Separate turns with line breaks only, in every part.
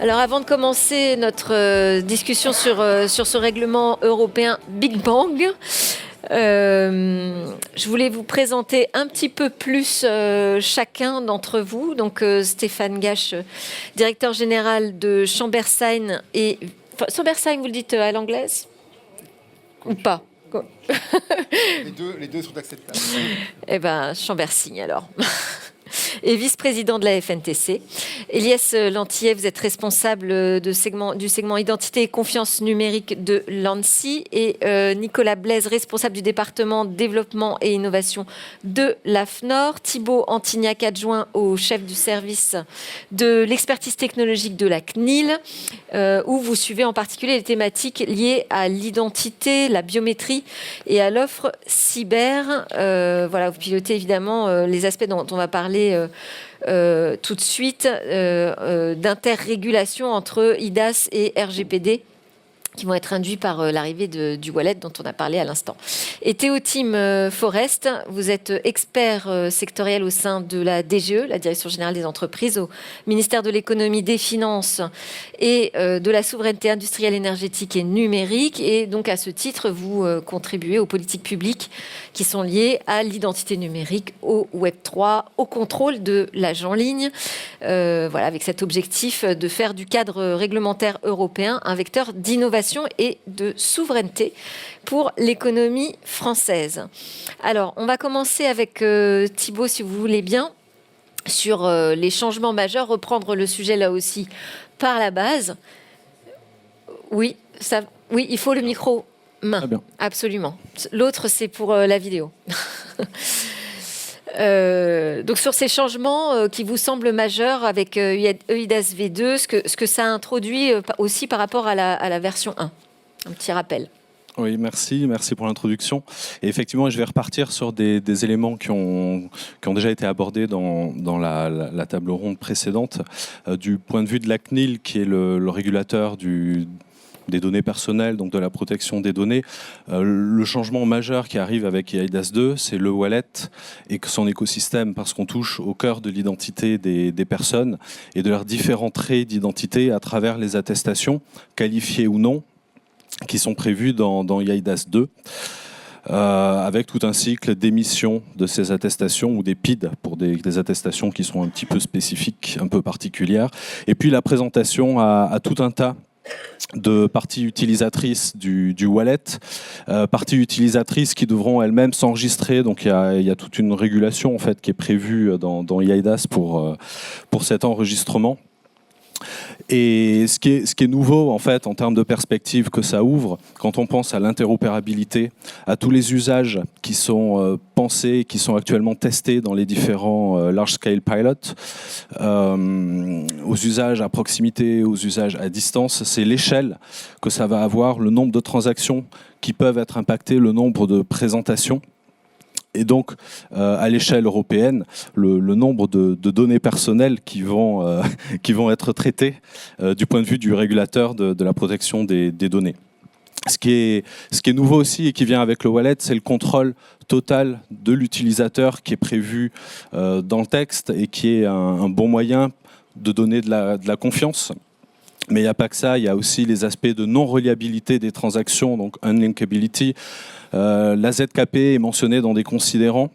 Alors avant de commencer notre discussion sur ce règlement européen Big Bang, je voulais vous présenter un petit peu plus chacun d'entre vous. Donc Stéphane Gache, directeur général de Chambersheim et... Enfin, Chambersheim, vous le dites à l'anglaise ou pas?
Les deux sont acceptables.
Eh bien, Chambersigne alors. Et vice-président de la FNTC. Elias Lanthier, vous êtes responsable du segment identité et confiance numérique de l'ANSSI. Et Nicolas Blaise, responsable du département développement et innovation de l'AFNOR. Thibaut Antignac, adjoint au chef du service de l'expertise technologique de la CNIL, où vous suivez en particulier les thématiques liées à l'identité, la biométrie et à l'offre cyber. Voilà, vous pilotez évidemment les aspects dont on va parler tout de suite, d'interrégulation entre IDAS et RGPD qui vont être induits par l'arrivée du wallet dont on a parlé à l'instant. Et Théotime Forest, vous êtes expert sectoriel au sein de la DGE, la Direction Générale des Entreprises, au ministère de l'Économie, des Finances et de la Souveraineté industrielle, énergétique et numérique. Et donc, à ce titre, vous contribuez aux politiques publiques qui sont liées à l'identité numérique, au Web3, au contrôle de l'âge en ligne. Voilà, avec cet objectif de faire du cadre réglementaire européen un vecteur d'innovation et de souveraineté pour l'économie française. Alors, on va commencer avec Thibaut, si vous voulez bien, sur les changements majeurs, reprendre le sujet là aussi par la base. Oui, oui, il faut le micro main, absolument. L'autre, c'est pour la vidéo. Donc sur ces changements qui vous semblent majeurs avec EIDAS V2, ce que ça introduit aussi par rapport à la version 1. Un petit rappel.
Oui, merci pour l'introduction. Et effectivement, je vais repartir sur des éléments qui ont déjà été abordés dans la table ronde précédente. Du point de vue de la CNIL, qui est le régulateur des données personnelles, donc de la protection des données. Le changement majeur qui arrive avec eIDAS 2, c'est le wallet et son écosystème, parce qu'on touche au cœur de l'identité des personnes et de leurs différents traits d'identité à travers les attestations, qualifiées ou non, qui sont prévues dans eIDAS 2. Avec tout un cycle d'émission de ces attestations ou des PID pour des attestations qui sont un petit peu spécifiques, un peu particulières. Et puis la présentation à tout un tas de parties utilisatrices du wallet, parties utilisatrices qui devront elles-mêmes s'enregistrer. Donc il y a toute une régulation en fait qui est prévue dans eIDAS pour cet enregistrement. Et ce qui est nouveau en fait en termes de perspective que ça ouvre, quand on pense à l'interopérabilité, à tous les usages qui sont pensés, qui sont actuellement testés dans les différents large-scale pilots, aux usages à proximité, aux usages à distance, c'est l'échelle que ça va avoir, le nombre de transactions qui peuvent être impactées, le nombre de présentations. Et donc, à l'échelle européenne, le nombre de données personnelles qui vont être traitées du point de vue du régulateur de la protection des données. Ce qui est nouveau aussi et qui vient avec le wallet, c'est le contrôle total de l'utilisateur qui est prévu dans le texte et qui est un bon moyen de donner de la confiance. Mais il n'y a pas que ça, il y a aussi les aspects de non-reliabilité des transactions, donc unlinkability. La ZKP est mentionnée dans des considérants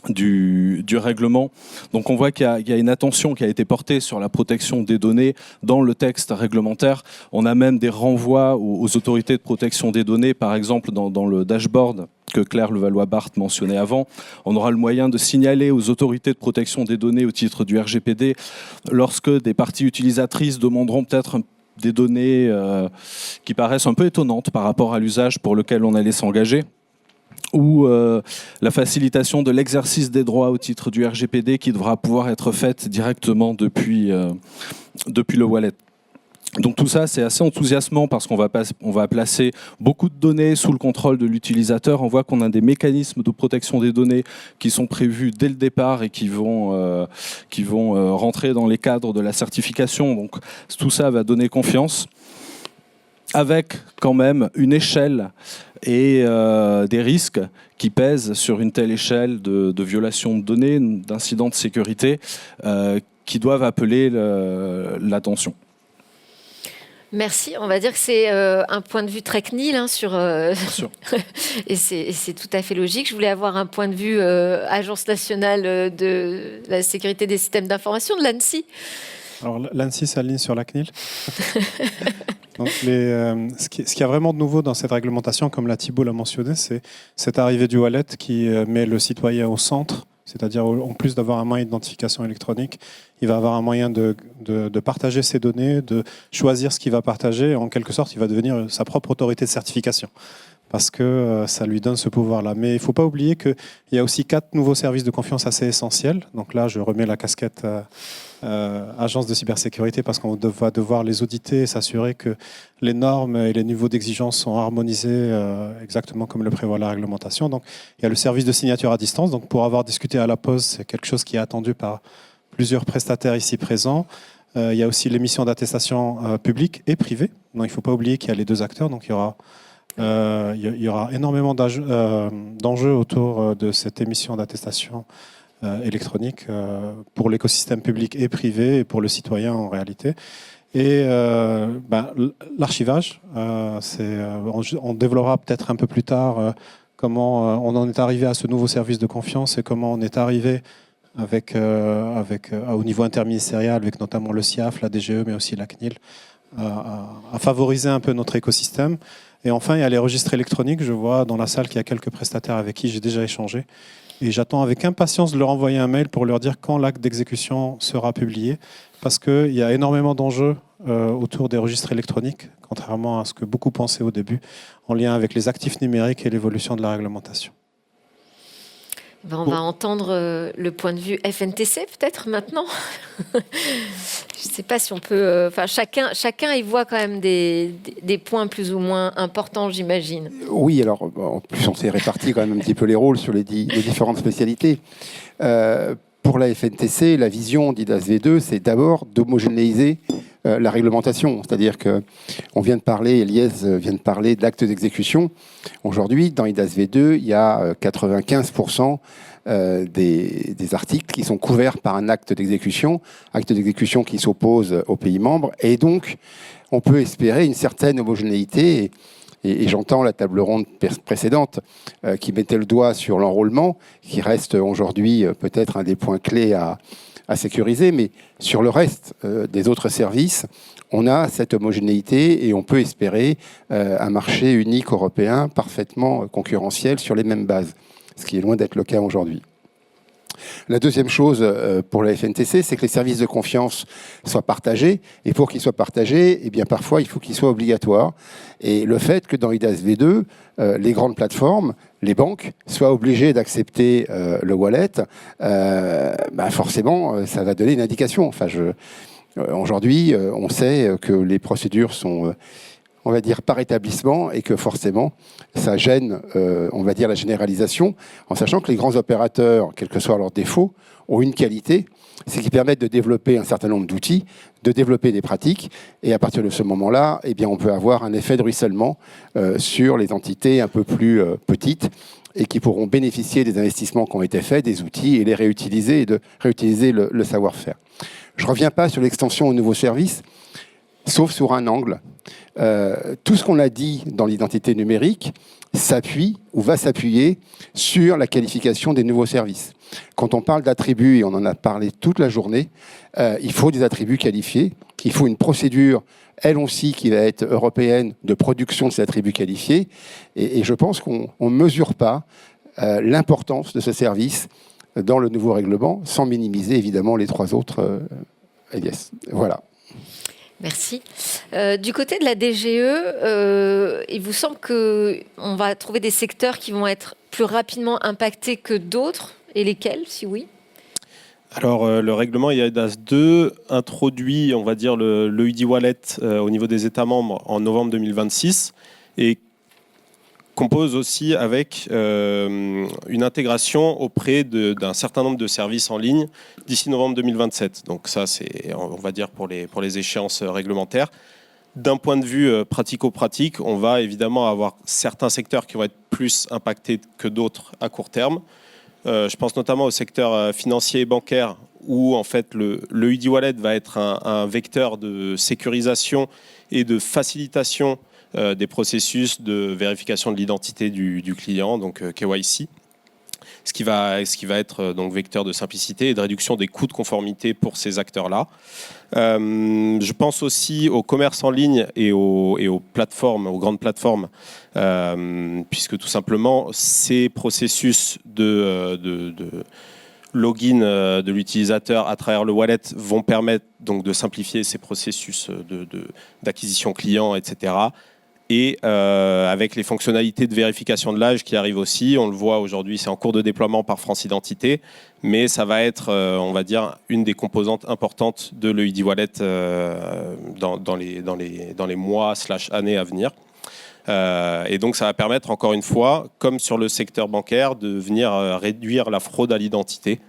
du règlement. Donc on voit qu'il y a une attention qui a été portée sur la protection des données dans le texte réglementaire. On a même des renvois aux autorités de protection des données, par exemple dans le dashboard que Claire Levallois-Barthes mentionnait avant. On aura le moyen de signaler aux autorités de protection des données au titre du RGPD lorsque des parties utilisatrices demanderont peut-être des données qui paraissent un peu étonnantes par rapport à l'usage pour lequel on allait s'engager, ou la facilitation de l'exercice des droits au titre du RGPD qui devra pouvoir être faite directement depuis le wallet. Donc tout ça, c'est assez enthousiasmant parce qu'on va placer beaucoup de données sous le contrôle de l'utilisateur. On voit qu'on a des mécanismes de protection des données qui sont prévus dès le départ et qui vont rentrer dans les cadres de la certification. Donc tout ça va donner confiance, avec quand même une échelle et des risques qui pèsent sur une telle échelle de violation de données, d'incidents de sécurité qui doivent appeler l'attention.
Merci. On va dire que c'est un point de vue très CNIL sur
Bien sûr.
et c'est tout à fait logique. Je voulais avoir un point de vue Agence nationale de la sécurité des systèmes d'information de l'ANSSI.
Alors l'ANSSI s'aligne sur la CNIL. Donc, ce qu'il y a vraiment de nouveau dans cette réglementation, comme la Thibault l'a mentionné, c'est cette arrivée du wallet qui met le citoyen au centre. C'est-à-dire, en plus d'avoir un moyen d'identification électronique, il va avoir un moyen de partager ses données, de choisir ce qu'il va partager. En quelque sorte, il va devenir sa propre autorité de certification parce que ça lui donne ce pouvoir-là. Mais il ne faut pas oublier qu'il y a aussi 4 nouveaux services de confiance assez essentiels. Donc là, je remets la casquette agence de cybersécurité parce qu'on va devoir les auditer et s'assurer que les normes et les niveaux d'exigence sont harmonisés exactement comme le prévoit la réglementation. Donc, il y a le service de signature à distance. Donc, pour avoir discuté à la pause, c'est quelque chose qui est attendu par plusieurs prestataires ici présents. Il y a aussi l'émission d'attestation publique et privée. Donc, il ne faut pas oublier qu'il y a les 2 acteurs. Donc, il y aura énormément d'enjeux autour de cette émission d'attestation électronique pour l'écosystème public et privé et pour le citoyen en réalité. Et l'archivage, on développera peut-être un peu plus tard comment on en est arrivé à ce nouveau service de confiance et comment on est arrivé au niveau interministériel, avec notamment le SIAF, la DGE, mais aussi la CNIL, à favoriser un peu notre écosystème. Et enfin, il y a les registres électroniques. Je vois dans la salle qu'il y a quelques prestataires avec qui j'ai déjà échangé. Et j'attends avec impatience de leur envoyer un mail pour leur dire quand l'acte d'exécution sera publié, parce qu'il y a énormément d'enjeux autour des registres électroniques, contrairement à ce que beaucoup pensaient au début, en lien avec les actifs numériques et l'évolution de la réglementation.
On va entendre le point de vue FNTC peut-être maintenant. Je ne sais pas si on peut... chacun y voit quand même des points plus ou moins importants, j'imagine.
Oui, alors en plus on s'est réparti quand même un petit peu les rôles sur les différentes spécialités. Pour la FNTC, la vision d'IDAS V2, c'est d'abord d'homogénéiser la réglementation. C'est-à-dire qu'on vient de parler, Eliès vient de parler d'actes d'exécution. Aujourd'hui, dans IDAS V2, il y a 95% des articles qui sont couverts par un acte d'exécution qui s'oppose aux pays membres. Et donc, on peut espérer une certaine homogénéité. Et j'entends la table ronde précédente qui mettait le doigt sur l'enrôlement, qui reste aujourd'hui peut-être un des points clés à sécuriser, mais sur le reste des autres services, on a cette homogénéité et on peut espérer un marché unique européen parfaitement concurrentiel sur les mêmes bases, ce qui est loin d'être le cas aujourd'hui. La deuxième chose pour la FNTC, c'est que les services de confiance soient partagés. Et pour qu'ils soient partagés, eh bien, parfois, il faut qu'ils soient obligatoires. Et le fait que dans IDAS V2, les grandes plateformes, les banques, soient obligées d'accepter le wallet, forcément, ça va donner une indication. Aujourd'hui, on sait que les procédures sont... on va dire, par établissement, et que forcément, ça gêne, on va dire, la généralisation, en sachant que les grands opérateurs, quels que soient leurs défauts, ont une qualité, c'est qu'ils permettent de développer un certain nombre d'outils, de développer des pratiques, et à partir de ce moment-là, eh bien, on peut avoir un effet de ruissellement sur les entités un peu plus petites, et qui pourront bénéficier des investissements qui ont été faits, des outils, et les réutiliser, et de réutiliser le savoir-faire. Je ne reviens pas sur l'extension aux nouveaux services, sauf sur un angle. Tout ce qu'on a dit dans l'identité numérique s'appuie ou va s'appuyer sur la qualification des nouveaux services. Quand on parle d'attributs, et on en a parlé toute la journée, il faut des attributs qualifiés, il faut une procédure, elle aussi, qui va être européenne, de production de ces attributs qualifiés, et je pense qu'on ne mesure pas l'importance de ce service dans le nouveau règlement, sans minimiser évidemment les 3 autres. Yes. Voilà.
Merci. Du côté de la DGE, il vous semble qu'on va trouver des secteurs qui vont être plus rapidement impactés que d'autres, et lesquels, si oui?
Alors, le règlement IDAS 2 introduit, on va dire, le UD Wallet au niveau des États membres en novembre 2026 et compose aussi avec une intégration auprès d'un certain nombre de services en ligne d'ici novembre 2027. Donc ça, c'est, on va dire, pour les échéances réglementaires. D'un point de vue pratico-pratique, on va évidemment avoir certains secteurs qui vont être plus impactés que d'autres à court terme. Je pense notamment au secteur financier et bancaire où en fait le UD Wallet va être un vecteur de sécurisation et de facilitation des processus de vérification de l'identité du client, donc KYC. Ce qui va être donc vecteur de simplicité et de réduction des coûts de conformité pour ces acteurs-là. Je pense aussi au commerce en ligne et aux plateformes, aux grandes plateformes, puisque tout simplement ces processus de login de l'utilisateur à travers le wallet vont permettre donc de simplifier ces processus d'acquisition client, etc. Et avec les fonctionnalités de vérification de l'âge qui arrivent aussi, on le voit aujourd'hui, c'est en cours de déploiement par France Identité, mais ça va être, on va dire, une des composantes importantes de l'EUD Wallet dans les mois/années à venir. Et donc ça va permettre, encore une fois, comme sur le secteur bancaire, de venir réduire la fraude à l'identité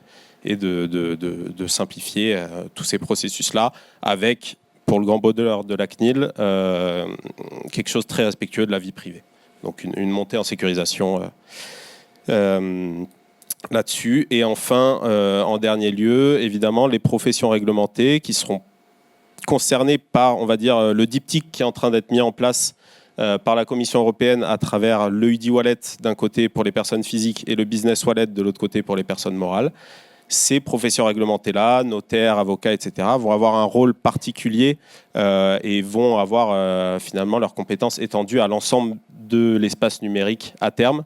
et de simplifier tous ces processus-là avec, pour le grand bonheur de la CNIL, quelque chose de très respectueux de la vie privée. Donc une montée en sécurisation là-dessus. Et enfin, en dernier lieu, évidemment, les professions réglementées qui seront concernées par, on va dire, le diptyque qui est en train d'être mis en place par la Commission européenne à travers le UD Wallet d'un côté pour les personnes physiques et le Business Wallet de l'autre côté pour les personnes morales. Ces professions réglementées-là, notaires, avocats, etc., vont avoir un rôle particulier et vont avoir finalement leurs compétences étendues à l'ensemble de l'espace numérique à terme.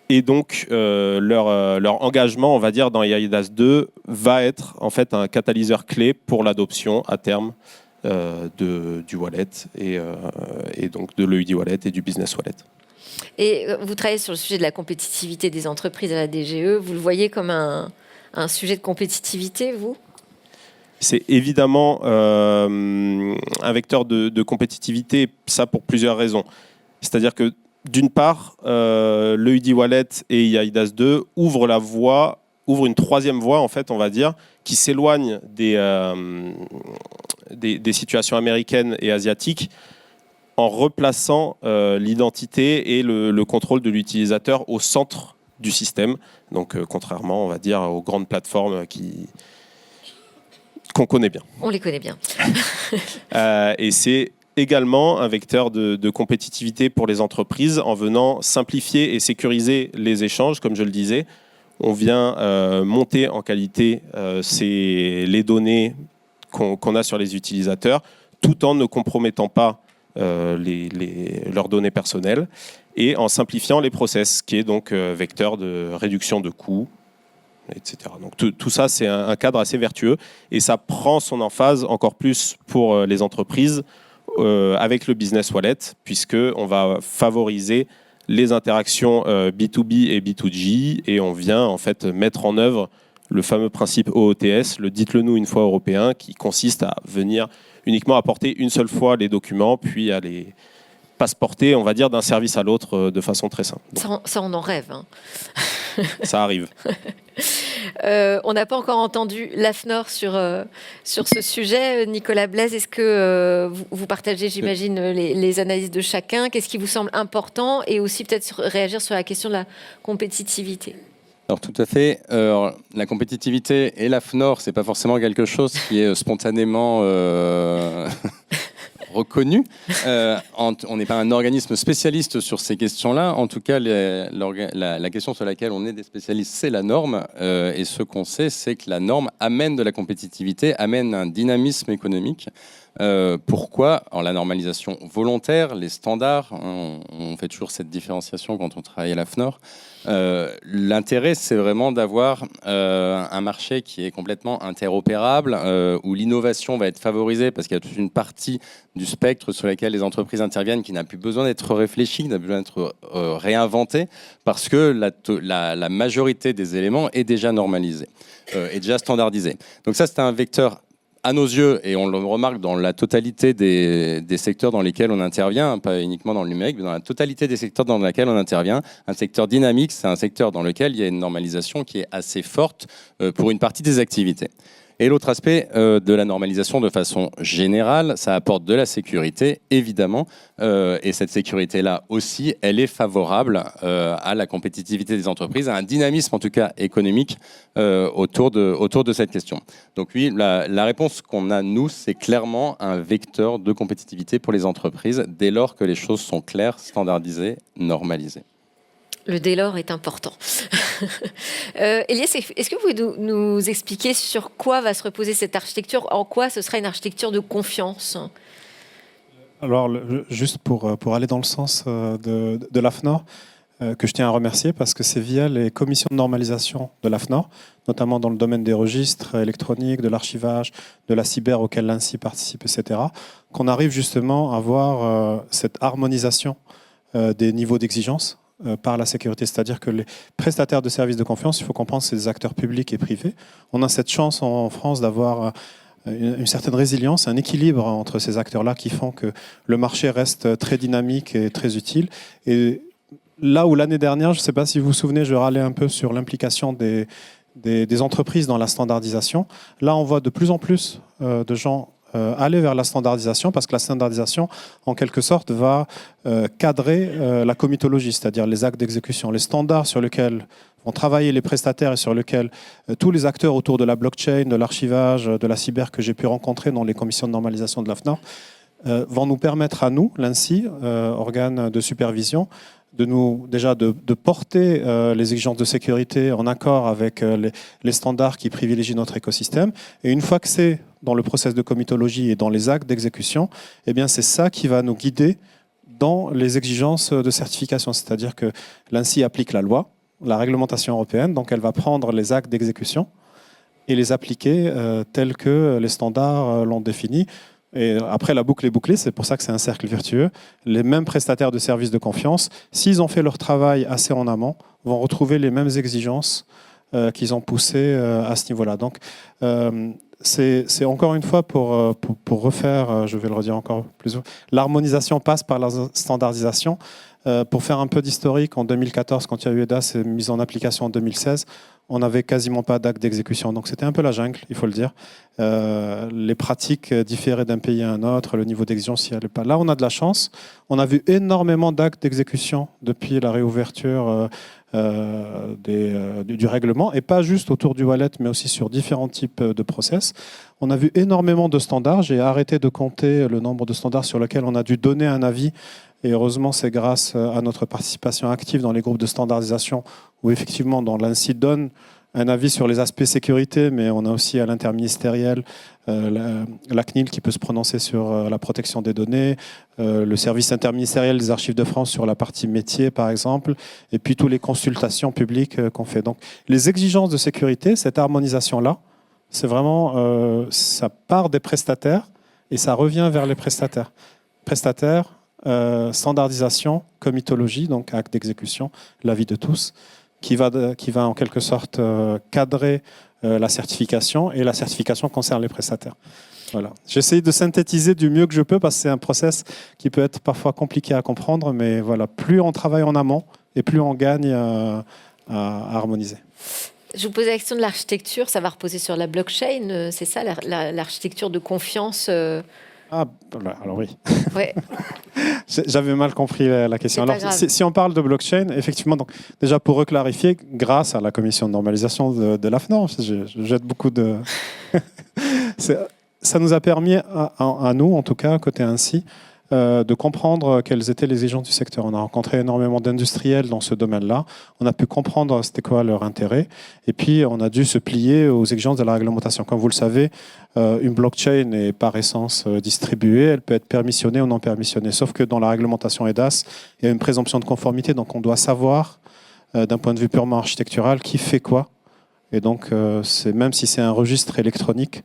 Et donc, leur engagement, on va dire, dans eIDAS 2 va être en fait un catalyseur clé pour l'adoption à terme du wallet et donc de l'EUD Wallet et du Business Wallet.
Et vous travaillez sur le sujet de la compétitivité des entreprises à la DGE. Vous le voyez comme un sujet de compétitivité, vous ?
C'est évidemment un vecteur de compétitivité, ça pour plusieurs raisons. C'est-à-dire que d'une part, l'EUD Wallet et eIDAS 2 ouvrent une troisième voie, en fait, on va dire, qui s'éloigne des situations américaines et asiatiques en replaçant l'identité et le contrôle de l'utilisateur au centre du système. Donc, contrairement, on va dire, aux grandes plateformes qu'on connaît bien.
On les connaît bien.
Et c'est également un vecteur de compétitivité pour les entreprises en venant simplifier et sécuriser les échanges, comme je le disais. On vient monter en qualité les données qu'on a sur les utilisateurs, tout en ne compromettant pas leurs données personnelles et en simplifiant les process, qui est donc vecteur de réduction de coûts, etc. Donc tout ça, c'est un cadre assez vertueux et ça prend son emphase encore plus pour les entreprises avec le Business Wallet, puisqu'on va favoriser les interactions B2B et B2G et on vient en fait mettre en œuvre le fameux principe OOTS, le dites-le nous une fois européen, qui consiste à venir uniquement apporter une seule fois les documents, puis à les passeporter, on va dire, d'un service à l'autre de façon très simple.
Ça, on en rêve. Hein.
Ça arrive.
On n'a pas encore entendu l'AFNOR sur ce sujet. Nicolas Blaise, est-ce que vous partagez, j'imagine, les analyses de chacun ? Qu'est-ce qui vous semble important ? Et aussi peut-être réagir sur la question de la compétitivité.
Alors tout à fait. La compétitivité et l'AFNOR, c'est pas forcément quelque chose qui est spontanément reconnu. On n'est pas un organisme spécialiste sur ces questions-là. En tout cas, la question sur laquelle on est des spécialistes, c'est la norme. Et ce qu'on sait, c'est que la norme amène de la compétitivité, amène un dynamisme économique. Pourquoi ? Alors, la normalisation volontaire, les standards, hein, on fait toujours cette différenciation quand on travaille à l'AFNOR. L'intérêt, c'est vraiment d'avoir un marché qui est complètement interopérable, où l'innovation va être favorisée parce qu'il y a toute une partie du spectre sur laquelle les entreprises interviennent qui n'a plus besoin d'être réfléchie, qui n'a plus besoin d'être réinventée, parce que la majorité des éléments est déjà normalisée, est déjà standardisée. Donc ça, c'est un vecteur à nos yeux, et on le remarque dans la totalité des secteurs dans lesquels on intervient, pas uniquement dans le numérique, mais dans la totalité des secteurs dans lesquels on intervient, un secteur dynamique, c'est un secteur dans lequel il y a une normalisation qui est assez forte pour une partie des activités. Et l'autre aspect de la normalisation de façon générale, ça apporte de la sécurité, évidemment, et cette sécurité-là aussi, elle est favorable à la compétitivité des entreprises, à un dynamisme en tout cas économique autour de cette question. Donc oui, la réponse qu'on a, nous, c'est clairement un vecteur de compétitivité pour les entreprises dès lors que les choses sont claires, standardisées, normalisées.
Le dès lors est important. Elias, est-ce que vous pouvez nous expliquer sur quoi va se reposer cette architecture? En quoi ce sera une architecture de confiance?
Alors, juste pour aller dans le sens de l'AFNOR, que je tiens à remercier parce que c'est via les commissions de normalisation de l'AFNOR, notamment dans le domaine des registres électroniques, de l'archivage, de la cyber auquel l'ANSSI participe, etc., qu'on arrive justement à avoir cette harmonisation des niveaux d'exigence par la sécurité. C'est-à-dire que les prestataires de services de confiance, il faut comprendre, c'est des acteurs publics et privés. On a cette chance en France d'avoir une certaine résilience, un équilibre entre ces acteurs-là qui font que le marché reste très dynamique et très utile. Et là où l'année dernière, je ne sais pas si vous vous souvenez, je râlais un peu sur l'implication des entreprises dans la standardisation. Là, on voit de plus en plus de gens aller vers la standardisation parce que la standardisation, en quelque sorte, va cadrer la comitologie, c'est-à-dire les actes d'exécution, les standards sur lesquels vont travailler les prestataires et sur lesquels tous les acteurs autour de la blockchain, de l'archivage, de la cyber que j'ai pu rencontrer dans les commissions de normalisation de l'AFNOR vont nous permettre à nous, l'ANSSI, organe de supervision, de porter les exigences de sécurité en accord avec les standards qui privilégient notre écosystème. Et une fois que c'est dans le process de comitologie et dans les actes d'exécution, eh bien c'est ça qui va nous guider dans les exigences de certification. C'est-à-dire que l'ANSSI applique la loi, la réglementation européenne, donc elle va prendre les actes d'exécution et les appliquer tels que les standards l'ont défini. Et après, la boucle est bouclée, c'est pour ça que c'est un cercle vertueux. Les mêmes prestataires de services de confiance, s'ils ont fait leur travail assez en amont, vont retrouver les mêmes exigences qu'ils ont poussées à ce niveau-là. Donc, c'est encore une fois pour refaire, je vais le redire encore plus, l'harmonisation passe par la standardisation. Pour faire un peu d'historique, en 2014, quand il y a eu EDAS et mise en application en 2016, on n'avait quasiment pas d'acte d'exécution. Donc c'était un peu la jungle, il faut le dire. Les pratiques différaient d'un pays à un autre, le niveau d'exigence n'y allait pas. Là, on a de la chance. On a vu énormément d'actes d'exécution depuis la réouverture du règlement, et pas juste autour du wallet, mais aussi sur différents types de process. On a vu énormément de standards. J'ai arrêté de compter le nombre de standards sur lesquels on a dû donner un avis. Et heureusement, c'est grâce à notre participation active dans les groupes de standardisation où effectivement, dans l'ANSSI donne un avis sur les aspects sécurité, mais on a aussi à l'interministériel la CNIL qui peut se prononcer sur la protection des données, le service interministériel des archives de France sur la partie métier, par exemple, et puis toutes les consultations publiques qu'on fait. Donc, les exigences de sécurité, cette harmonisation-là, c'est vraiment, ça part des prestataires et ça revient vers les prestataires. Prestataires, standardisation, comitologie, donc acte d'exécution, l'avis de tous, qui va en quelque sorte cadrer la certification, et la certification concerne les prestataires. Voilà. J'essaie de synthétiser du mieux que je peux parce que c'est un process qui peut être parfois compliqué à comprendre, mais voilà, plus on travaille en amont et plus on gagne à harmoniser.
Je vous posais la question de l'architecture, ça va reposer sur la blockchain, c'est ça l'architecture de confiance
Ah, alors oui.
Ouais.
J'avais mal compris la question. Alors, si on parle de blockchain, effectivement, donc, déjà pour reclarifier, grâce à la commission de normalisation de l'AFNOR, je jette beaucoup de... ça nous a permis, à nous, en tout cas, côté ANSSI, de comprendre quelles étaient les exigences du secteur. On a rencontré énormément d'industriels dans ce domaine-là. On a pu comprendre c'était quoi leur intérêt. Et puis, on a dû se plier aux exigences de la réglementation. Comme vous le savez, une blockchain est par essence distribuée. Elle peut être permissionnée ou non permissionnée. Sauf que dans la réglementation EDAS, il y a une présomption de conformité. Donc, on doit savoir, d'un point de vue purement architectural, qui fait quoi. Et donc, même si c'est un registre électronique,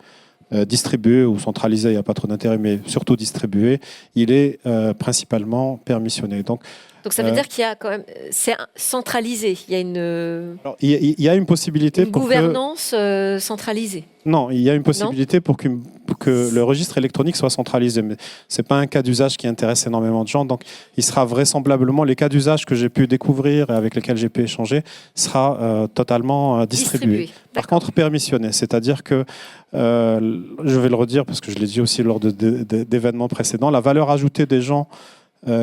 distribué ou centralisé, il n'y a pas trop d'intérêt, mais surtout distribué, il est principalement permissionné. Donc,
Donc ça veut dire qu'il y a quand même, c'est centralisé. Il y a
Alors, il y a une possibilité
une
pour
gouvernance centralisée.
Non, il y a une possibilité pour que le registre électronique soit centralisé, mais ce n'est pas un cas d'usage qui intéresse énormément de gens. Donc, il sera vraisemblablement, les cas d'usage que j'ai pu découvrir et avec lesquels j'ai pu échanger, sera totalement distribué. Par contre, permissionné, c'est-à-dire que, je vais le redire parce que je l'ai dit aussi lors d'événements précédents, la valeur ajoutée des gens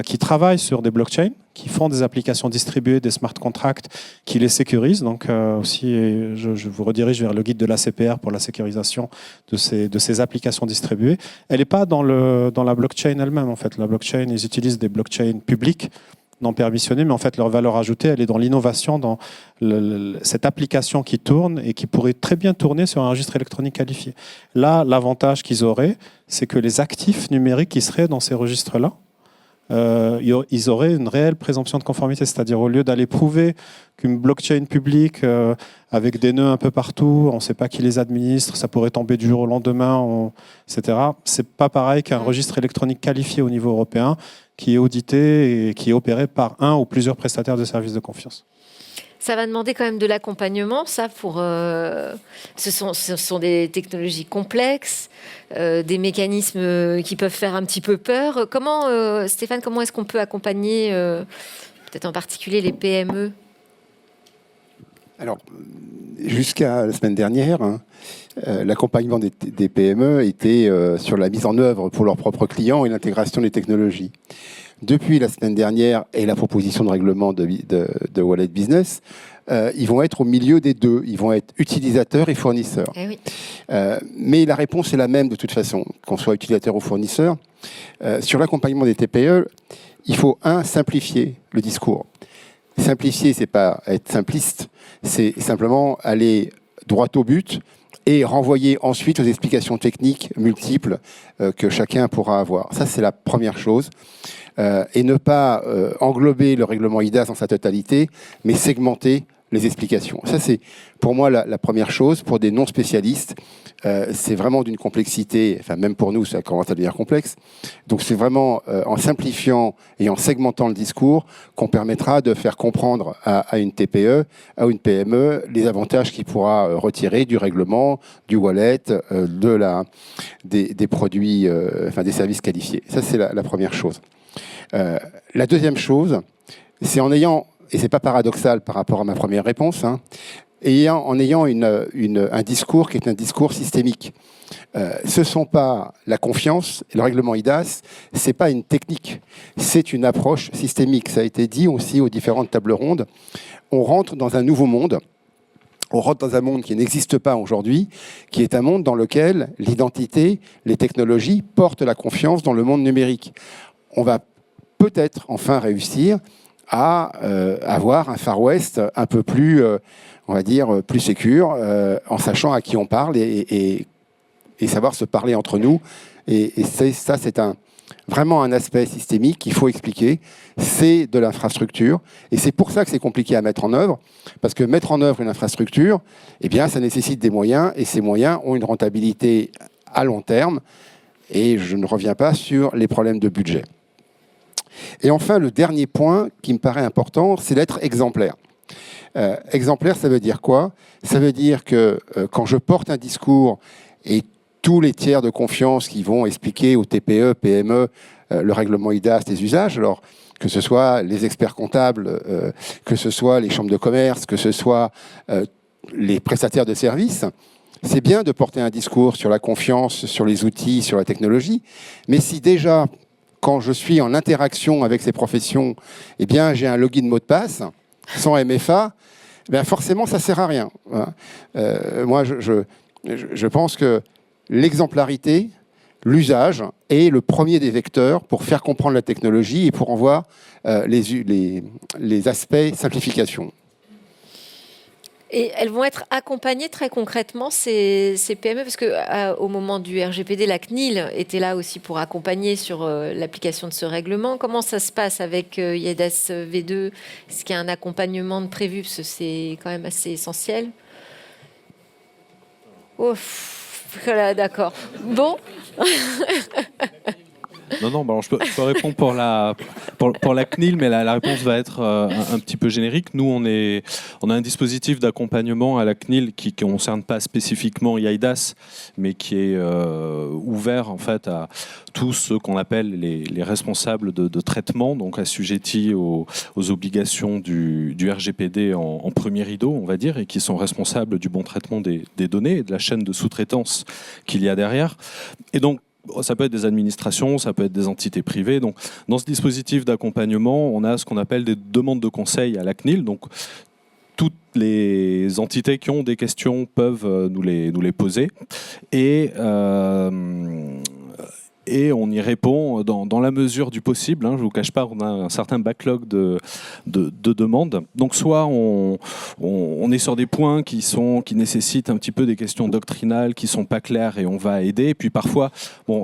qui travaillent sur des blockchains, qui font des applications distribuées, des smart contracts, qui les sécurisent. Donc aussi, je vous redirige vers le guide de l'ACPR pour la sécurisation de ces applications distribuées. Elle n'est pas dans la blockchain elle-même. En fait, la blockchain, ils utilisent des blockchains publiques, non permissionnées, mais en fait, leur valeur ajoutée, elle est dans l'innovation, dans cette application qui tourne et qui pourrait très bien tourner sur un registre électronique qualifié. Là, l'avantage qu'ils auraient, c'est que les actifs numériques qui seraient dans ces registres-là, ils auraient une réelle présomption de conformité, c'est-à-dire au lieu d'aller prouver qu'une blockchain publique avec des nœuds un peu partout, on ne sait pas qui les administre, ça pourrait tomber du jour au lendemain, etc. C'est pas pareil qu'un registre électronique qualifié au niveau européen qui est audité et qui est opéré par un ou plusieurs prestataires de services de confiance.
Ça va demander quand même de l'accompagnement, ça, pour. Ce sont des technologies complexes, des mécanismes qui peuvent faire un petit peu peur. Comment, Stéphane, comment est-ce qu'on peut accompagner, peut-être en particulier les PME?
Alors, jusqu'à la semaine dernière, l'accompagnement des PME était sur la mise en œuvre pour leurs propres clients et l'intégration des technologies. Depuis la semaine dernière et la proposition de règlement de Wallet Business, ils vont être au milieu des deux. Ils vont être utilisateurs et fournisseurs.
Eh oui.
Mais la réponse est la même de toute façon, qu'on soit utilisateur ou fournisseur. Sur l'accompagnement des TPE, il faut, simplifier le discours. Simplifier, c'est pas être simpliste, c'est simplement aller droit au but et renvoyer ensuite aux explications techniques multiples que chacun pourra avoir. Ça, c'est la première chose. Et ne pas englober le règlement IDAS dans sa totalité, mais segmenter les explications. Ça, c'est pour moi la première chose. Pour des non-spécialistes, c'est vraiment d'une complexité, enfin même pour nous, ça commence à devenir complexe. Donc c'est vraiment en simplifiant et en segmentant le discours qu'on permettra de faire comprendre à une TPE, à une PME, les avantages qu'il pourra retirer du règlement, du wallet, des produits, enfin des services qualifiés. Ça, c'est la première chose. La deuxième chose, c'est en ayant, et c'est pas paradoxal par rapport à ma première réponse, en ayant un discours qui est un discours systémique. Ce ne sont pas la confiance, le règlement IDAS, ce n'est pas une technique, c'est une approche systémique. Ça a été dit aussi aux différentes tables rondes. On rentre dans un nouveau monde. On rentre dans un monde qui n'existe pas aujourd'hui, qui est un monde dans lequel l'identité, les technologies portent la confiance dans le monde numérique. On va peut-être enfin réussir à avoir un Far West un peu plus, on va dire, plus sécure, en sachant à qui on parle et savoir se parler entre nous. Et ça, c'est vraiment un aspect systémique qu'il faut expliquer. C'est de l'infrastructure. Et c'est pour ça que c'est compliqué à mettre en œuvre. Parce que mettre en œuvre une infrastructure, eh bien, ça nécessite des moyens. Et ces moyens ont une rentabilité à long terme. Et je ne reviens pas sur les problèmes de budget. Et enfin, le dernier point qui me paraît important, c'est d'être exemplaire. Exemplaire, ça veut dire quoi? Ça veut dire que quand je porte un discours et tous les tiers de confiance qui vont expliquer aux TPE, PME le règlement IDAS, les usages, alors que ce soit les experts comptables, que ce soit les chambres de commerce, que ce soit les prestataires de services, c'est bien de porter un discours sur la confiance, sur les outils, sur la technologie, mais si déjà, quand je suis en interaction avec ces professions, eh bien, j'ai un login mot de passe sans MFA, eh bien forcément, ça ne sert à rien. Moi, je pense que l'exemplarité, l'usage est le premier des vecteurs pour faire comprendre la technologie et pour en voir les aspects simplification.
Et elles vont être accompagnées très concrètement, ces PME, parce qu'au moment du RGPD, la CNIL était là aussi pour accompagner sur l'application de ce règlement. Comment ça se passe avec IDAS V2? Est-ce qu'il y a un accompagnement de prévu? Parce que c'est quand même assez essentiel. Voilà, d'accord. Bon.
Non, alors je peux répondre pour la CNIL, mais la réponse va être un petit peu générique. Nous, on a un dispositif d'accompagnement à la CNIL qui ne concerne pas spécifiquement IAIDAS, mais qui est ouvert en fait à tous ceux qu'on appelle les responsables de traitement, donc assujettis aux obligations du RGPD en premier rideau, on va dire, et qui sont responsables du bon traitement des données et de la chaîne de sous-traitance qu'il y a derrière. Et donc, ça peut être des administrations, ça peut être des entités privées. Donc, dans ce dispositif d'accompagnement, on a ce qu'on appelle des demandes de conseil à la CNIL. Donc, toutes les entités qui ont des questions peuvent nous les poser. Et on y répond dans la mesure du possible. Je ne vous cache pas, on a un certain backlog de demandes. Donc soit on est sur des points qui nécessitent un petit peu des questions doctrinales qui ne sont pas claires et on va aider. Et puis parfois,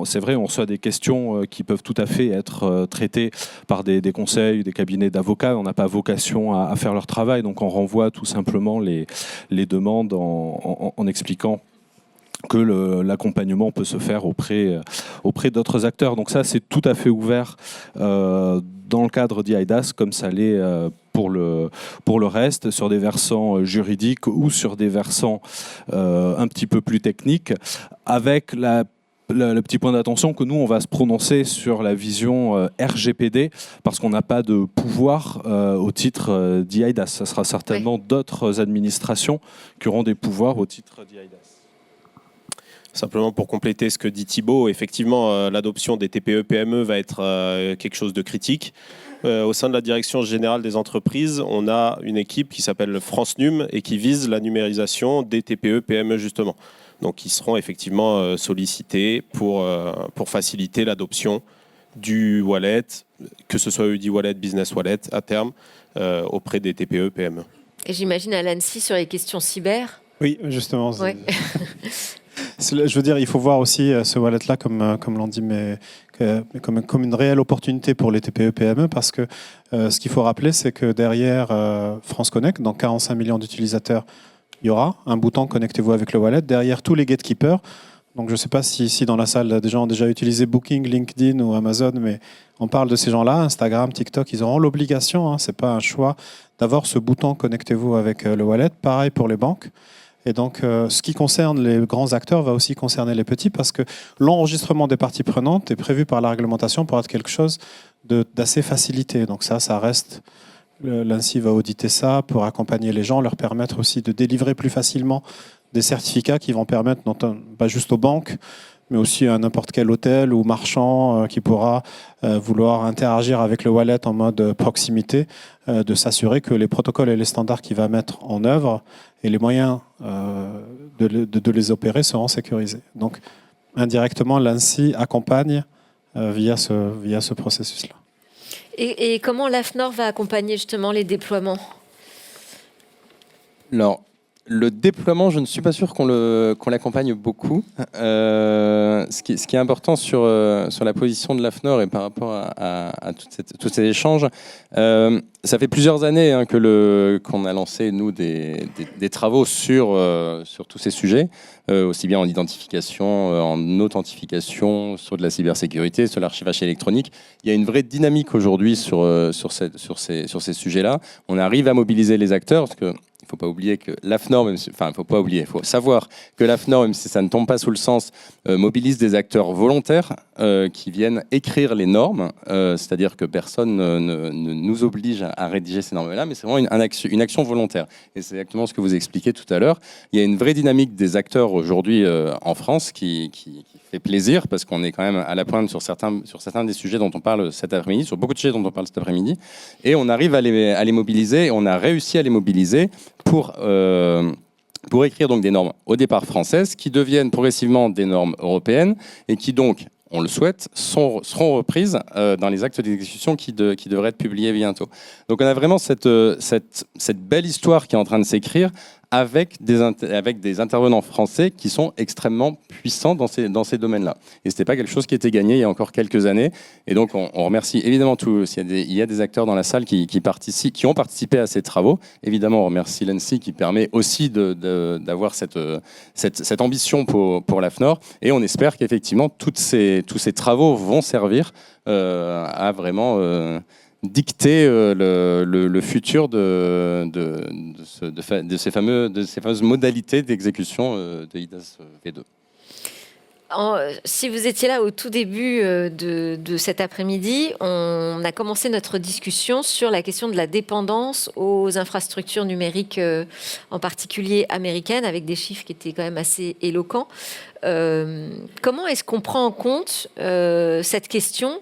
c'est vrai, on reçoit des questions qui peuvent tout à fait être traitées par des conseils, des cabinets d'avocats. On n'a pas vocation à faire leur travail, donc on renvoie tout simplement les demandes en expliquant que l'accompagnement peut se faire auprès d'autres acteurs. Donc ça, c'est tout à fait ouvert dans le cadre d'IAIDAS, comme ça l'est pour le reste, sur des versants juridiques ou sur des versants un petit peu plus techniques, avec le petit point d'attention que nous, on va se prononcer sur la vision RGPD, parce qu'on n'a pas de pouvoir au titre d'IAIDAS. Ça sera certainement d'autres administrations qui auront des pouvoirs au titre d'IAIDAS.
Simplement pour compléter ce que dit Thibaut, effectivement, l'adoption des TPE-PME va être quelque chose de critique. Au sein de la direction générale des entreprises, on a une équipe qui s'appelle France Num et qui vise la numérisation des TPE-PME justement. Donc ils seront effectivement sollicités pour faciliter l'adoption du wallet, que ce soit UD Wallet, Business Wallet à terme, auprès des TPE-PME.
Et j'imagine à l'ANSSI sur les questions cyber.
Oui, justement.
Ouais.
Je veux dire, il faut voir aussi ce wallet-là, comme l'on dit, comme une réelle opportunité pour les TPE-PME, parce que ce qu'il faut rappeler, c'est que derrière France Connect, dans 45 millions d'utilisateurs, il y aura un bouton « Connectez-vous avec le wallet ». Derrière tous les gatekeepers, donc je ne sais pas si ici dans la salle, des gens ont déjà utilisé Booking, LinkedIn ou Amazon, mais on parle de ces gens-là, Instagram, TikTok, ils auront l'obligation, ce n'est pas un choix, d'avoir ce bouton « Connectez-vous avec le wallet ». Pareil pour les banques. Et donc, ce qui concerne les grands acteurs va aussi concerner les petits, parce que l'enregistrement des parties prenantes est prévu par la réglementation pour être quelque chose d'assez facilité. Donc ça reste... L'ANSSI va auditer ça pour accompagner les gens, leur permettre aussi de délivrer plus facilement des certificats qui vont permettre, non pas juste aux banques, mais aussi à n'importe quel hôtel ou marchand qui pourra vouloir interagir avec le wallet en mode proximité, de s'assurer que les protocoles et les standards qu'il va mettre en œuvre et les moyens de les opérer seront sécurisés. Donc, indirectement, l'ANSSI accompagne via ce processus-là.
Et comment l'AFNOR va accompagner justement les déploiements ?
Alors, le déploiement, je ne suis pas sûr qu'on l'accompagne beaucoup. Ce qui est important sur la position de l'AFNOR et par rapport à tous ces échanges, ça fait plusieurs années qu'on a lancé, nous, des travaux sur tous ces sujets, aussi bien en identification, en authentification, sur de la cybersécurité, sur l'archivage électronique. Il y a une vraie dynamique aujourd'hui sur ces sujets-là. On arrive à mobiliser les acteurs, parce que il ne faut pas oublier que l'AFNOR, il faut savoir que l'AFNOR, même si ça ne tombe pas sous le sens, mobilise des acteurs volontaires qui viennent écrire les normes, c'est-à-dire que personne ne nous oblige à rédiger ces normes-là, mais c'est vraiment une action volontaire. Et c'est exactement ce que vous expliquez tout à l'heure. Il y a une vraie dynamique des acteurs aujourd'hui en France qui fait plaisir, parce qu'on est quand même à la pointe sur certains des sujets dont on parle cet après-midi, sur beaucoup de sujets dont on parle cet après-midi, et on arrive à les mobiliser, et on a réussi à les mobiliser pour écrire donc des normes au départ françaises qui deviennent progressivement des normes européennes et qui donc, on le souhaite, seront reprises dans les actes d'exécution qui devraient être publiés bientôt. Donc on a vraiment cette belle histoire qui est en train de s'écrire avec des intervenants français qui sont extrêmement puissants dans ces domaines-là. Et ce n'était pas quelque chose qui était gagné il y a encore quelques années. Et donc, on remercie évidemment tous. Il y a des acteurs dans la salle qui ont participé à ces travaux. Évidemment, on remercie l'ANSSI qui permet aussi d'avoir cette ambition pour l'AFNOR. Et on espère qu'effectivement, tous ces travaux vont servir à vraiment dicter le futur de ces fameuses modalités d'exécution de IDAS V2.
Si vous étiez là au tout début de cet après-midi, on a commencé notre discussion sur la question de la dépendance aux infrastructures numériques, en particulier américaines, avec des chiffres qui étaient quand même assez éloquents. Comment est-ce qu'on prend en compte cette question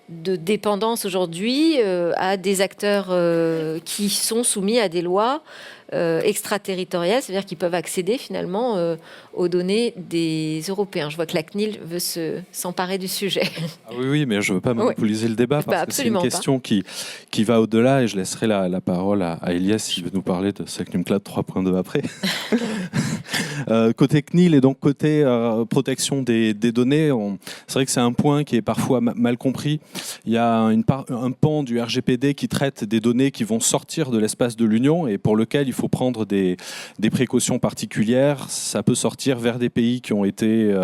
de dépendance aujourd'hui à des acteurs qui sont soumis à des lois extraterritoriales, c'est-à-dire qu'ils peuvent accéder finalement aux données des Européens. Je vois que la CNIL veut s'emparer du sujet.
Ah oui, mais je ne veux pas monopoliser le débat parce que c'est une question qui va au-delà et je laisserai la parole à Elias qui veut nous parler de Secnum Cloud 3.2 après. Côté CNIL et donc côté protection des données, c'est vrai que c'est un point qui est parfois mal compris. Il y a un pan du RGPD qui traite des données qui vont sortir de l'espace de l'Union et pour lequel il faut prendre des précautions particulières. Ça peut sortir vers des pays qui ont été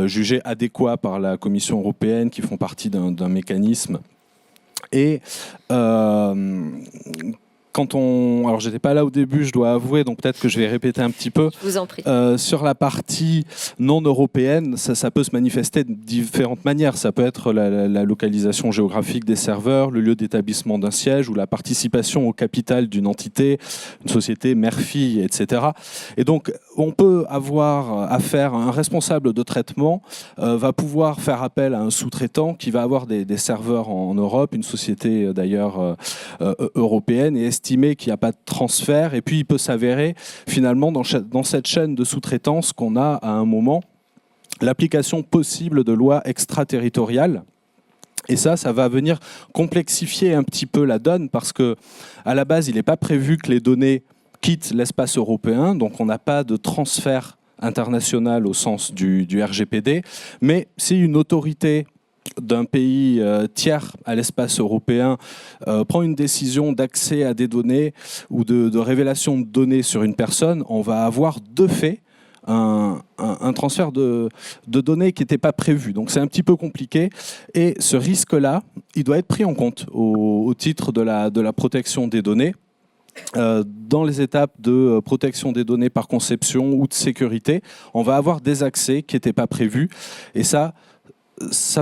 jugés adéquats par la Commission européenne, qui font partie d'un mécanisme. Et alors j'étais pas là au début, je dois avouer, donc peut-être que je vais répéter un petit peu.
Je vous en prie.
Sur la partie non européenne, ça peut se manifester de différentes manières. Ça peut être la localisation géographique des serveurs, le lieu d'établissement d'un siège ou la participation au capital d'une entité, une société mère-fille, etc. Et donc on peut avoir affaire à un responsable de traitement, va pouvoir faire appel à un sous-traitant qui va avoir des serveurs en Europe, une société d'ailleurs européenne, et estimer qu'il n'y a pas de transfert. Et puis, il peut s'avérer, finalement, dans cette chaîne de sous-traitance qu'on a à un moment, l'application possible de lois extraterritoriales. Et ça va venir complexifier un petit peu la donne parce qu'à la base, il n'est pas prévu que les données quittent l'espace européen. Donc, on n'a pas de transfert international au sens du RGPD. Mais si une autorité d'un pays tiers à l'espace européen prend une décision d'accès à des données ou de révélation de données sur une personne, on va avoir de fait un transfert de données qui n'était pas prévu. Donc c'est un petit peu compliqué et ce risque-là, il doit être pris en compte au titre de la protection des données. Dans les étapes de protection des données par conception ou de sécurité, on va avoir des accès qui n'étaient pas prévus et ça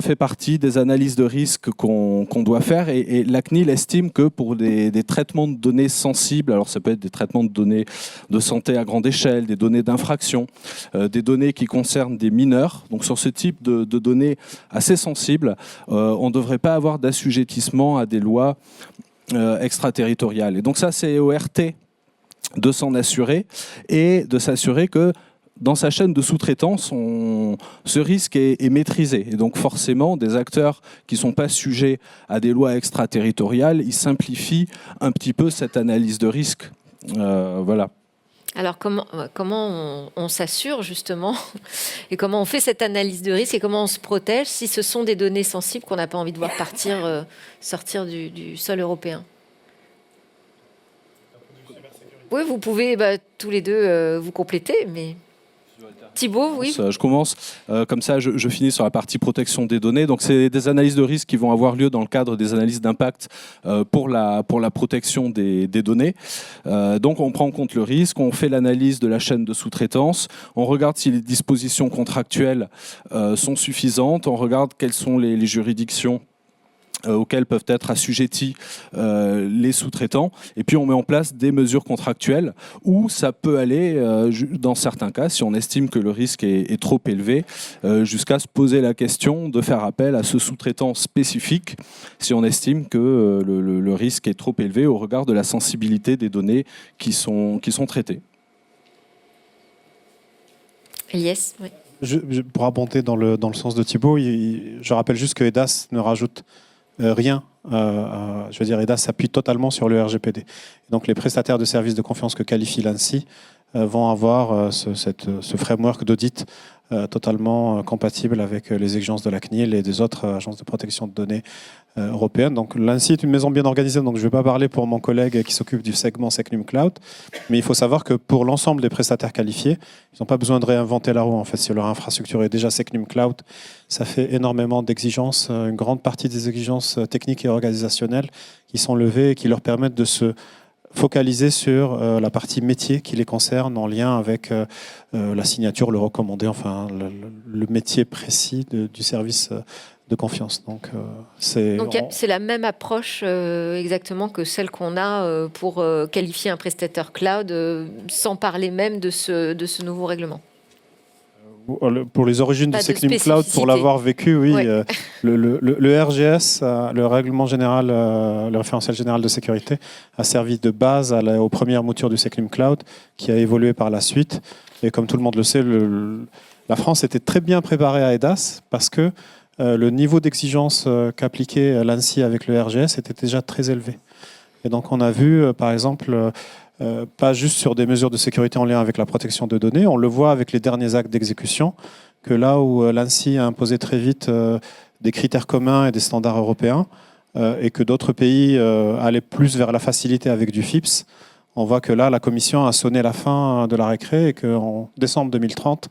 fait partie des analyses de risque qu'on doit faire et la CNIL estime que pour des traitements de données sensibles, alors ça peut être des traitements de données de santé à grande échelle, des données d'infraction, des données qui concernent des mineurs, donc sur ce type de données assez sensibles, on ne devrait pas avoir d'assujettissement à des lois extraterritoriales. Et donc ça, c'est au RT de s'en assurer et de s'assurer que dans sa chaîne de sous-traitance, ce risque est maîtrisé. Et donc forcément, des acteurs qui ne sont pas sujets à des lois extraterritoriales, ils simplifient un petit peu cette analyse de risque. Voilà.
Alors comment on s'assure justement et comment on fait cette analyse de risque et comment on se protège si ce sont des données sensibles qu'on n'a pas envie de voir sortir du sol européen? Oui, vous pouvez tous les deux vous compléter, mais... Thibaut, oui.
Je commence, comme ça je finis sur la partie protection des données. Donc c'est des analyses de risque qui vont avoir lieu dans le cadre des analyses d'impact pour la protection des données. Donc on prend en compte le risque, on fait l'analyse de la chaîne de sous-traitance, on regarde si les dispositions contractuelles sont suffisantes, on regarde quelles sont les juridictions auxquels peuvent être assujettis les sous-traitants. Et puis on met en place des mesures contractuelles où ça peut aller, dans certains cas, si on estime que le risque est trop élevé, jusqu'à se poser la question de faire appel à ce sous-traitant spécifique si on estime que le risque est trop élevé au regard de la sensibilité des données qui sont traitées.
Elias, oui.
Pour abonder dans le sens de Thibaut, je rappelle juste que EDAS ne rajoute rien. Je veux dire, EDAS s'appuie totalement sur le RGPD. Et donc les prestataires de services de confiance que qualifie l'ANSSI vont avoir ce framework d'audit totalement compatible avec les exigences de la CNIL et des autres agences de protection de données européennes. Donc l'ANSSI est une maison bien organisée, donc je ne vais pas parler pour mon collègue qui s'occupe du segment Secnum Cloud, mais il faut savoir que pour l'ensemble des prestataires qualifiés, ils n'ont pas besoin de réinventer la roue. En fait, si leur infrastructure est déjà Secnum Cloud, ça fait énormément d'exigences, une grande partie des exigences techniques et organisationnelles qui sont levées et qui leur permettent de se focaliser sur la partie métier qui les concerne en lien avec la signature, le recommandé, enfin le métier précis du service de confiance. Donc c'est
la même approche exactement que celle qu'on a pour qualifier un prestataire cloud, sans parler même de ce nouveau règlement.
Pour les origines
Pas
du
de
Secnum Cloud, pour l'avoir vécu, oui.
Ouais.
Le RGS, le règlement général, le référentiel général de sécurité, a servi de base aux premières moutures du Secnum Cloud, qui a évolué par la suite. Et comme tout le monde le sait, la France était très bien préparée à EDAS parce que le niveau d'exigence qu'appliquait l'ANSSI avec le RGS était déjà très élevé. Et donc on a vu, par exemple, pas juste sur des mesures de sécurité en lien avec la protection de données, on le voit avec les derniers actes d'exécution, que là où l'ANSSI a imposé très vite des critères communs et des standards européens, et que d'autres pays allaient plus vers la facilité avec du FIPS, on voit que là, la Commission a sonné la fin de la récré et qu'en décembre 2030,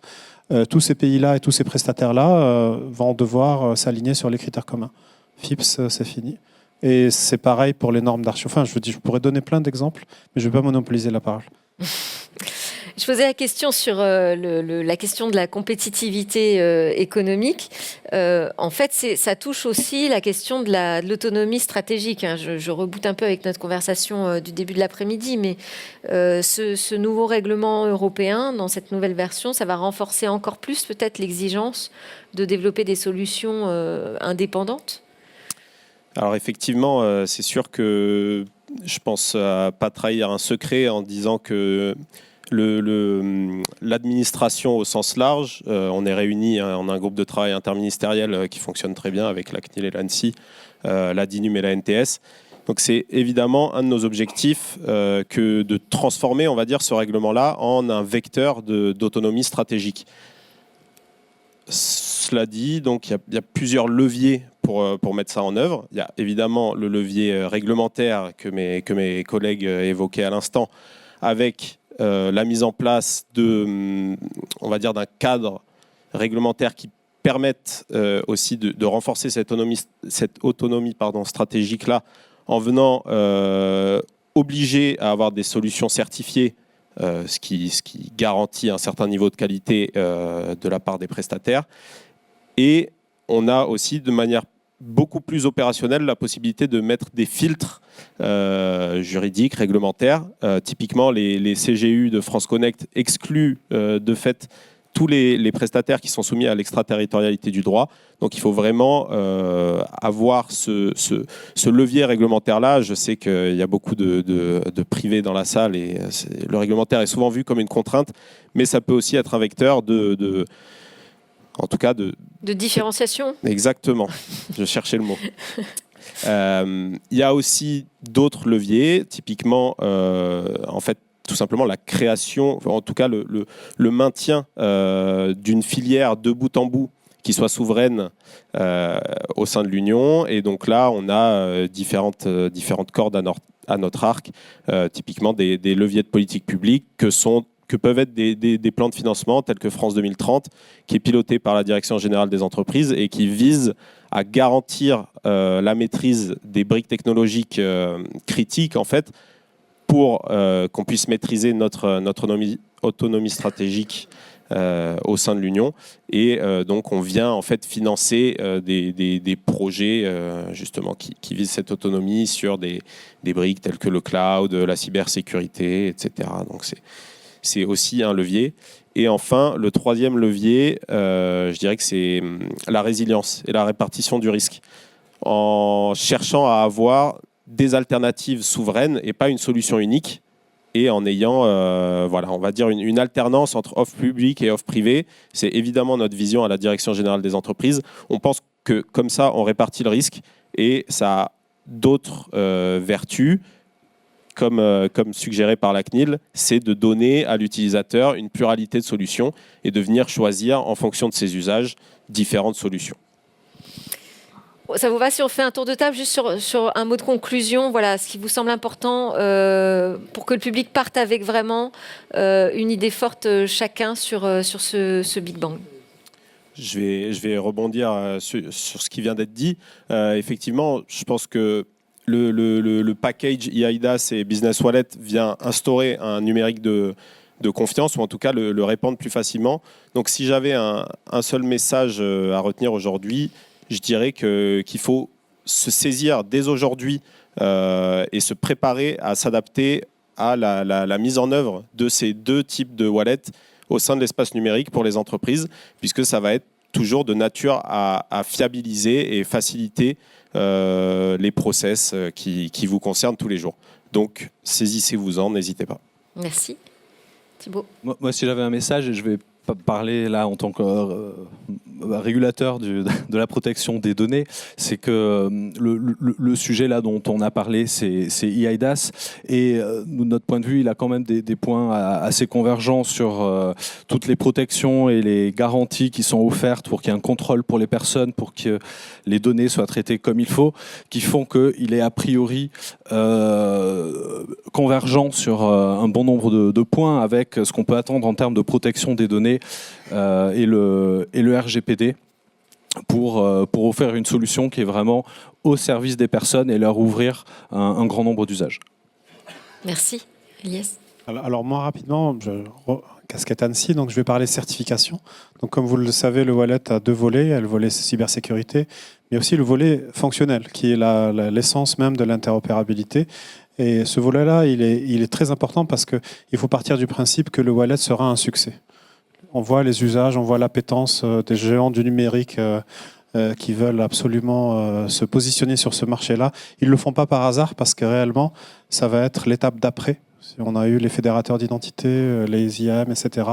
tous ces pays-là et tous ces prestataires-là vont devoir s'aligner sur les critères communs. FIPS, c'est fini. Et c'est pareil pour les normes d'archi. Enfin, je pourrais donner plein d'exemples, mais je ne vais pas monopoliser la parole.
Je posais la question sur la question de la compétitivité économique. En fait, ça touche aussi la question de l'autonomie stratégique. Hein. Je reboute un peu avec notre conversation du début de l'après-midi, mais ce nouveau règlement européen, dans cette nouvelle version, ça va renforcer encore plus peut-être l'exigence de développer des solutions indépendantes.
Alors effectivement, c'est sûr que je pense pas trahir un secret en disant que l'administration au sens large, on est réunis en un groupe de travail interministériel qui fonctionne très bien avec la CNIL et l'ANSSI, la DINUM et la NTS. Donc c'est évidemment un de nos objectifs que de transformer, on va dire, ce règlement-là en un vecteur d'autonomie stratégique. Cela dit, donc il y a plusieurs leviers pour mettre ça en œuvre. Il y a évidemment le levier réglementaire que mes collègues évoquaient à l'instant, avec la mise en place on va dire, d'un cadre réglementaire qui permette aussi de renforcer cette autonomie stratégique-là, en venant obliger à avoir des solutions certifiées, ce qui garantit un certain niveau de qualité de la part des prestataires. Et on a aussi, de manière beaucoup plus opérationnelle, la possibilité de mettre des filtres juridiques, réglementaires. Typiquement, les CGU de France Connect excluent de fait tous les prestataires qui sont soumis à l'extraterritorialité du droit. Donc il faut vraiment avoir ce levier réglementaire-là. Je sais qu'il y a beaucoup de privés dans la salle et le réglementaire est souvent vu comme une contrainte, mais ça peut aussi être un vecteur en tout cas de différenciation. Exactement, je cherchais le mot. Il y a aussi d'autres leviers, typiquement, en fait, tout simplement la création, en tout cas le maintien d'une filière de bout en bout qui soit souveraine au sein de l'Union. Et donc là, on a différentes cordes à notre arc, typiquement des leviers de politique publique que peuvent être des plans de financement tels que France 2030, qui est piloté par la Direction générale des entreprises et qui vise à garantir la maîtrise des briques technologiques critiques, en fait, pour qu'on puisse maîtriser notre autonomie stratégique au sein de l'Union. Et donc, on vient en fait financer des projets justement qui visent cette autonomie sur des briques telles que le cloud, la cybersécurité, etc. Donc, c'est aussi un levier. Et enfin, le troisième levier, je dirais que c'est la résilience et la répartition du risque. En cherchant à avoir des alternatives souveraines et pas une solution unique, et en ayant, on va dire une alternance entre offre publique et offre privée. C'est évidemment notre vision à la Direction générale des entreprises. On pense que comme ça, on répartit le risque et ça a d'autres vertus, comme suggéré par la CNIL, c'est de donner à l'utilisateur une pluralité de solutions et de venir choisir en fonction de ses usages différentes solutions.
Ça vous va si on fait un tour de table juste sur un mot de conclusion, voilà, ce qui vous semble important pour que le public parte avec vraiment une idée forte chacun sur ce Big Bang.
Je vais rebondir sur ce qui vient d'être dit. Effectivement, je pense que le package eIDAS et Business Wallet vient instaurer un numérique de confiance, ou en tout cas le répandre plus facilement. Donc si j'avais un seul message à retenir aujourd'hui, je dirais qu'il faut se saisir dès aujourd'hui et se préparer à s'adapter à la mise en œuvre de ces deux types de wallets au sein de l'espace numérique pour les entreprises, puisque ça va être toujours de nature à fiabiliser et faciliter les process qui vous concernent tous les jours. Donc, saisissez-vous-en, n'hésitez pas.
Merci. Thibaut.
Moi, si j'avais un message, et je vais parler là en tant que régulateur de la protection des données, c'est que le sujet là dont on a parlé, c'est eIDAS, et de notre point de vue, il a quand même des points assez convergents sur toutes les protections et les garanties qui sont offertes pour qu'il y ait un contrôle pour les personnes, pour que les données soient traitées comme il faut, qui font qu'il est a priori convergent sur un bon nombre de points avec ce qu'on peut attendre en termes de protection des données et le RGPD pour offrir une solution qui est vraiment au service des personnes et leur ouvrir un grand nombre d'usages.
Merci. Elias.
Alors moi rapidement, casquette Annecy, donc je vais parler certification. Donc comme vous le savez, le wallet a deux volets. Il y a le volet cybersécurité, mais aussi le volet fonctionnel, qui est l'essence même de l'interopérabilité. Et ce volet-là, il est très important parce qu'il faut partir du principe que le wallet sera un succès. On voit les usages, on voit l'appétence des géants du numérique qui veulent absolument se positionner sur ce marché-là. Ils ne le font pas par hasard parce que réellement, ça va être l'étape d'après. On a eu les fédérateurs d'identité, les IAM, etc.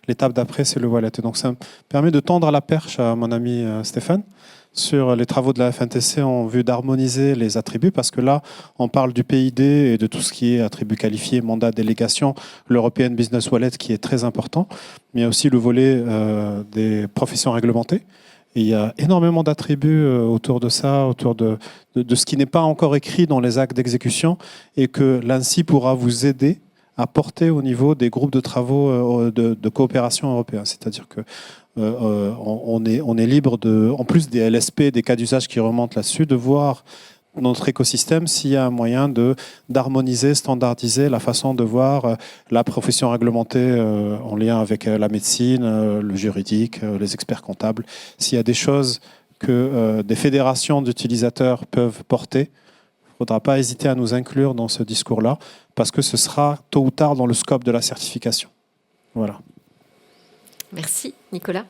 L'étape d'après, c'est le wallet. Et donc ça me permet de tendre la perche à mon ami Stéphane sur les travaux de la FNTC en vue d'harmoniser les attributs, parce que là, on parle du PID et de tout ce qui est attributs qualifiés, mandat, délégation, l'European Business Wallet qui est très important, mais il y a aussi le volet des professions réglementées. Et il y a énormément d'attributs autour de ça, autour de ce qui n'est pas encore écrit dans les actes d'exécution, et que l'ANSSI pourra vous aider à porter au niveau des groupes de travaux de coopération européens. C'est-à-dire que on est libre, en plus des LSP, des cas d'usage qui remontent là-dessus, de voir dans notre écosystème s'il y a un moyen d'harmoniser, standardiser la façon de voir la profession réglementée en lien avec la médecine, le juridique, les experts comptables. S'il y a des choses que des fédérations d'utilisateurs peuvent porter, il ne faudra pas hésiter à nous inclure dans ce discours-là, parce que ce sera tôt ou tard dans le scope de la certification. Voilà.
Merci. Nicolas.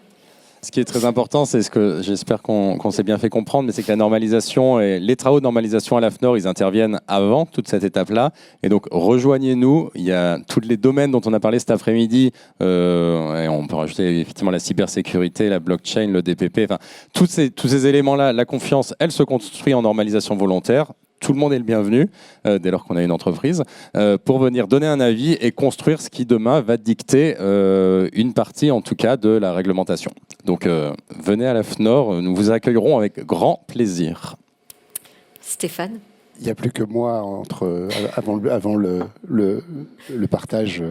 Ce qui est très important, c'est ce que j'espère qu'on s'est bien fait comprendre, mais c'est que la normalisation et les travaux de normalisation à l'AFNOR, ils interviennent avant toute cette étape-là. Et donc, rejoignez-nous. Il y a tous les domaines dont on a parlé cet après-midi. Et on peut rajouter effectivement la cybersécurité, la blockchain, le DPP. Enfin, tous ces éléments-là, la confiance, elle se construit en normalisation volontaire. Tout le monde est le bienvenu, dès lors qu'on a une entreprise, pour venir donner un avis et construire ce qui demain va dicter une partie, en tout cas, de la réglementation. Donc, venez à l'AFNOR, nous vous accueillerons avec grand plaisir.
Stéphane.
Il n'y a plus que moi avant le partage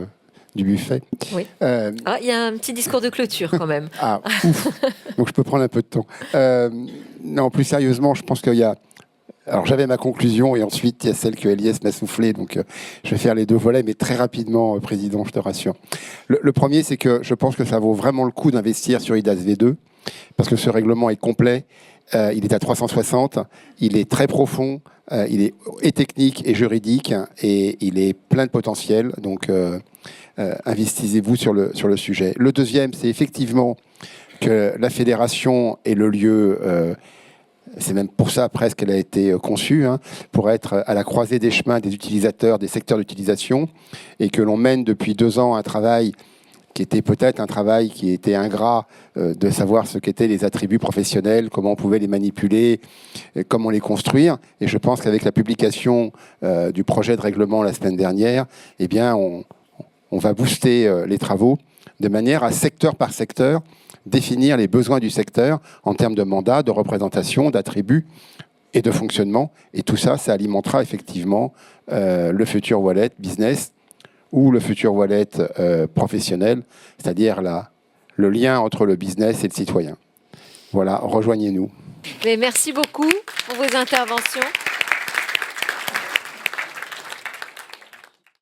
du buffet.
Oui. Il y a un petit discours de clôture quand même.
Ah, ouf. Donc je peux prendre un peu de temps. Non, plus sérieusement, je pense qu'il y a... Alors j'avais ma conclusion et ensuite il y a celle que Elias m'a soufflée, donc je vais faire les deux volets, mais très rapidement, Président, je te rassure. Le premier, c'est que je pense que ça vaut vraiment le coup d'investir sur eIDAS V2, parce que ce règlement est complet, il est à 360, il est très profond, il est technique et juridique, et il est plein de potentiel, donc investissez-vous sur le sujet. Le deuxième, c'est effectivement que la fédération est le lieu... c'est même pour ça presque qu'elle a été conçue, pour être à la croisée des chemins des utilisateurs, des secteurs d'utilisation, et que l'on mène depuis 2 ans un travail qui était peut-être un travail qui était ingrat, de savoir ce qu'étaient les attributs professionnels, comment on pouvait les manipuler, comment les construire. Et je pense qu'avec la publication du projet de règlement la semaine dernière, eh bien, on va booster les travaux de manière à, secteur par secteur, définir les besoins du secteur en termes de mandat, de représentation, d'attributs et de fonctionnement. Et tout ça, ça alimentera effectivement le futur wallet business ou le futur wallet professionnel, c'est-à-dire le lien entre le business et le citoyen. Voilà, rejoignez-nous.
Mais merci beaucoup pour vos interventions.